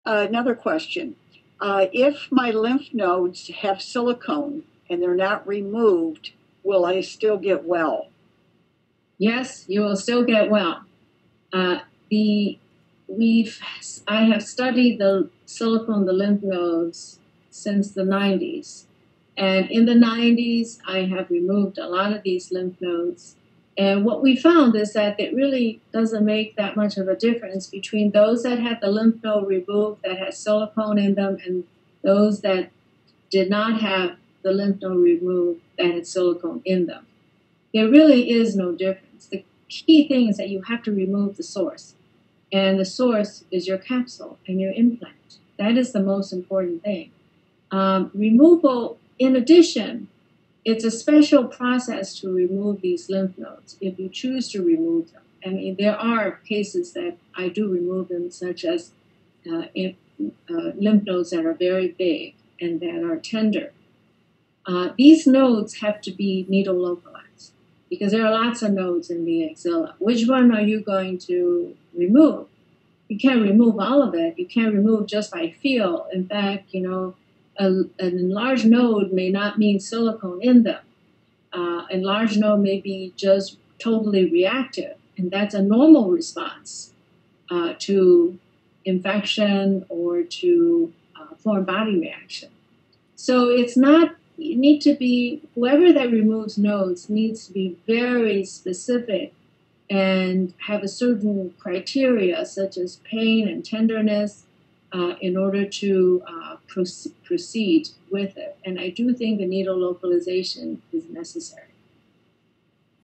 Another question. If my lymph nodes have silicone and they're not removed, will I still get well? Yes, you will still get well. The we've I have studied the silicone, the lymph nodes since the 90s. And in the 90s, I have removed a lot of these lymph nodes. And what we found is that it really doesn't make that much of a difference between those that had the lymph node removed that had silicone in them and those that did not have the lymph node removed that had silicone in them. There really is no difference. The key thing is that you have to remove the source. And the source is your capsule and your implant. That is the most important thing. Removal, in addition, it's a special process to remove these lymph nodes if you choose to remove them. I mean, there are cases that I do remove them, such as lymph nodes that are very big and that are tender. These nodes have to be needle localized because there are lots of nodes in the axilla. Which one are you going to remove? You can't remove all of it. You can't remove just by feel. In fact, an enlarged node may not mean silicone in them. Enlarged node may be just totally reactive, and that's a normal response to infection or to foreign body reaction. So it's not, you need to be, whoever that removes nodes needs to be very specific and have a certain criteria such as pain and tenderness in order to proceed with it. And I do think the needle localization is necessary.